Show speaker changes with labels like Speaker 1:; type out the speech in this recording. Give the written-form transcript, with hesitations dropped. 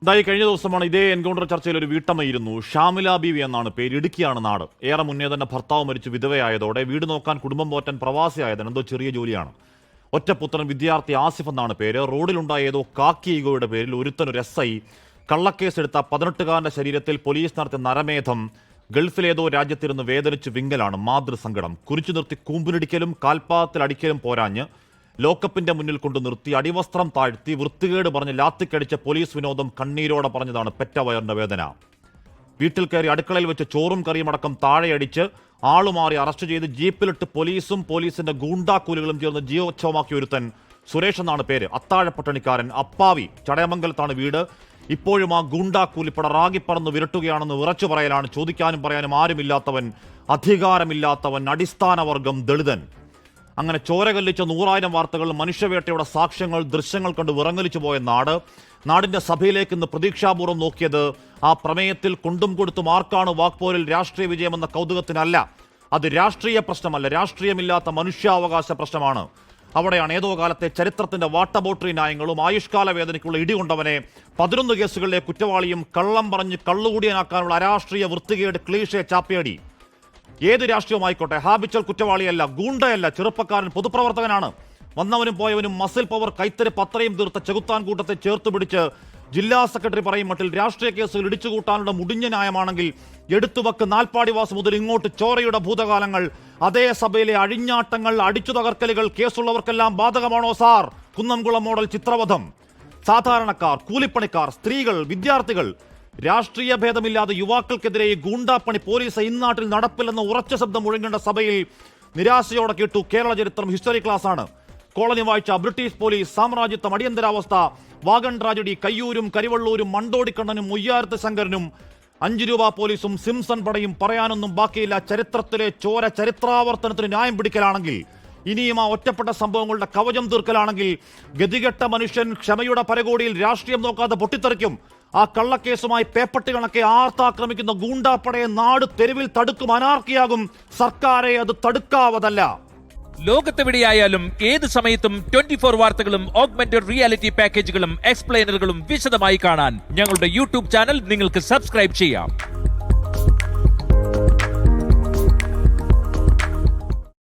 Speaker 1: ഇതായി കഴിഞ്ഞ ദിവസമാണ് ഇതേ എൻകൗണ്ടർ ചർച്ചയിൽ ഒരു വീട്ടമ്മയിരുന്നു. ഷാമില ബീവി എന്നാണ് പേര്. ഇടുക്കിയാണ് നാട്. ഏറെ മുന്നേ തന്നെ ഭർത്താവ് മരിച്ച് വിധവയായതോടെ വീട് നോക്കാൻ കുടുംബം പോറ്റാൻ പ്രവാസിയായതാണ്. എന്തോ ചെറിയ ജോലിയാണ്. ഒറ്റപുത്രൻ വിദ്യാർത്ഥി ആസിഫ് എന്നാണ് പേര്. റോഡിലുണ്ടായ ഏതോ കാക്കി ഈഗോയുടെ പേരിൽ ഒരുത്തനൊരു SI കള്ളക്കേസെടുത്ത 18കാരന്റെ ശരീരത്തിൽ പോലീസ് നടത്തിയ നരമേധം. ഗൾഫിലേതോ രാജ്യത്തിരുന്ന് വേദനിച്ച് വിങ്കലാണ്. മാതൃസങ്കടം. കുരിച്ചു നിർത്തി കൂമ്പിനിടിക്കലും കാൽപാദത്തിൽ അടിക്കലും പോരാഞ്ഞ് ലോക്കപ്പിന്റെ മുന്നിൽ കൊണ്ട് നിർത്തി അടിവസ്ത്രം താഴ്ത്തി വൃത്തികേട് പറഞ്ഞ് ലാത്തിക്കടിച്ച പോലീസ് വിനോദം കണ്ണീരോടെ പറഞ്ഞതാണ് പെറ്റ വയറിന്റെ വേദന. വീട്ടിൽ കയറി അടുക്കളയിൽ വെച്ച് ചോറും കറിയും അടക്കം താഴെയടിച്ച് ആളുമാറി അറസ്റ്റ് ചെയ്ത് ജീപ്പിലിട്ട് പോലീസും പോലീസിന്റെ ഗൂണ്ടാക്കൂലുകളും ചേർന്ന് ജീവോത്സവമാക്കിയ ഒരുത്തൻ. സുരേഷ് എന്നാണ് പേര്. അത്താഴപ്പട്ടണിക്കാരൻ, അപ്പാവി. ചടയമംഗലത്താണ് വീട്. ഇപ്പോഴും ആ ഗൂണ്ടാക്കൂലിപ്പട റാഗിപ്പറന്ന് വിരട്ടുകയാണെന്ന് ഉറച്ചു പറയലാണ്. ചോദിക്കാനും പറയാനും ആരുമില്ലാത്തവൻ, അധികാരമില്ലാത്തവൻ, അടിസ്ഥാനവർഗം, ദളിതൻ. അങ്ങനെ ചോരകല്ലിച്ച 100,000 വാർത്തകൾ, മനുഷ്യവേട്ടയുടെ സാക്ഷ്യങ്ങൾ, ദൃശ്യങ്ങൾ കണ്ട് വിറങ്ങലിച്ചു പോയ നാടിന്റെ സഭയിലേക്ക് ഇന്ന് പ്രതീക്ഷാപൂർവ്വം നോക്കിയത് ആ പ്രമേയത്തിൽ കൊണ്ടും കൊടുത്തും ആർക്കാണ് വാക്പോരിൽ രാഷ്ട്രീയ വിജയമെന്ന കൗതുകത്തിനല്ല. അത് രാഷ്ട്രീയ പ്രശ്നമല്ല, രാഷ്ട്രീയമില്ലാത്ത മനുഷ്യാവകാശ പ്രശ്നമാണ്. അവിടെയാണ് ഏതോ കാലത്തെ ചരിത്രത്തിന്റെ വാട്ടബോട്ടറി ന്യായങ്ങളും ആയുഷ്കാല വേദനയ്ക്കുള്ള ഇടികൊണ്ടവനെ 11 കേസുകളിലെ കുറ്റവാളിയും കള്ളം പറഞ്ഞ് കള്ളുകൂടിയനാക്കാനുള്ള അരാഷ്ട്രീയ വൃത്തികേട് ക്ലീഷേ ചാപ്പേടി. ഏത് രാഷ്ട്രീയമായിക്കോട്ടെ, ഹാബിച്ചൽ കുറ്റവാളിയല്ല, ഗൂണ്ടയല്ല, ചെറുപ്പക്കാരൻ, പൊതുപ്രവർത്തകനാണ്. വന്നവനും പോയവനും മസിൽ പവർ, കൈത്തരി പത്രയും തീർത്ത ചെകുത്താൻ കൂട്ടത്തെ ചേർത്ത് പിടിച്ച് ജില്ലാ സെക്രട്ടറി പറയും മട്ടിൽ രാഷ്ട്രീയ കേസുകൾ ഇടിച്ചുകൂട്ടാനുള്ള മുടിഞ്ഞ ന്യായമാണെങ്കിൽ എടുത്തുവക്ക് നാൽപ്പാടിവാസ് മുതൽ ഇങ്ങോട്ട് ചോരയുടെ ഭൂതകാലങ്ങൾ, അതേ സഭയിലെ അഴിഞ്ഞാട്ടങ്ങൾ, അടിച്ചു തകർക്കലുകൾ കേസുള്ളവർക്കെല്ലാം ബാധകമാണോ സാർ? കുന്നംകുളം മോഡൽ ചിത്രവധം. സാധാരണക്കാർ, കൂലിപ്പണിക്കാർ, സ്ത്രീകൾ, വിദ്യാർത്ഥികൾ, രാഷ്ട്രീയ ഭേദമില്ലാതെ യുവാക്കൾക്കെതിരെ ഗൂണ്ടാപ്പണി പോലീസ് ഇന്നാട്ടിൽ നടപ്പില്ലെന്ന് ഉറച്ച ശബ്ദം മുഴങ്ങേണ്ട സഭയിൽ നിരാശയോടെ കേട്ടു. കേരള ചരിത്രം ഹിസ്റ്ററി ക്ലാസ്സാണ്. കോളനി വായിച്ച ബ്രിട്ടീഷ് പോലീസ്, സാമ്രാജ്യത്വം, അടിയന്തരാവസ്ഥ, വാഗൺ ട്രാജഡി, കയ്യൂരും കരിവള്ളൂരും മണ്ടോടിക്കണ്ണനും മുയ്യാരത്ത് ശങ്കരനും 5 രൂപ പോലീസും സിംസൺ പടയും പറയാനൊന്നും ബാക്കിയില്ല. ചരിത്രത്തിലെ ചോര ചരിത്രാവർത്തനത്തിന് ന്യായം പിടിക്കലാണെങ്കിൽ, ഇനിയും ആ ഒറ്റപ്പെട്ട സംഭവങ്ങളുടെ കവചം തീർക്കലാണെങ്കിൽ, ഗതികെട്ട മനുഷ്യൻ ക്ഷമയുടെ പരകോടിയിൽ രാഷ്ട്രീയം നോക്കാതെ പൊട്ടിത്തെറിക്കും. ആ കള്ളക്കേസുമായി പേപ്പട്ടി കണക്കെ ആർത്താക്രമിക്കുന്ന ഗൂണ്ടാപ്പടയെ നാട് തെരുവിൽ തടുക്കും. അനാർക്കിയാകും. സർക്കാരെ അത് തടുക്കാവതല്ല.
Speaker 2: ലോകത്തെവിടെയായാലും ഏത് സമയത്തും 24 വാർത്തകളും ഓഗ്മെന്റഡ് റിയാലിറ്റി പാക്കേജുകളും എക്സ്പ്ലെയിനറുകളും വിശദമായി കാണാൻ ഞങ്ങളുടെ യൂട്യൂബ് ചാനൽ നിങ്ങൾക്ക് സബ്സ്ക്രൈബ് ചെയ്യാം.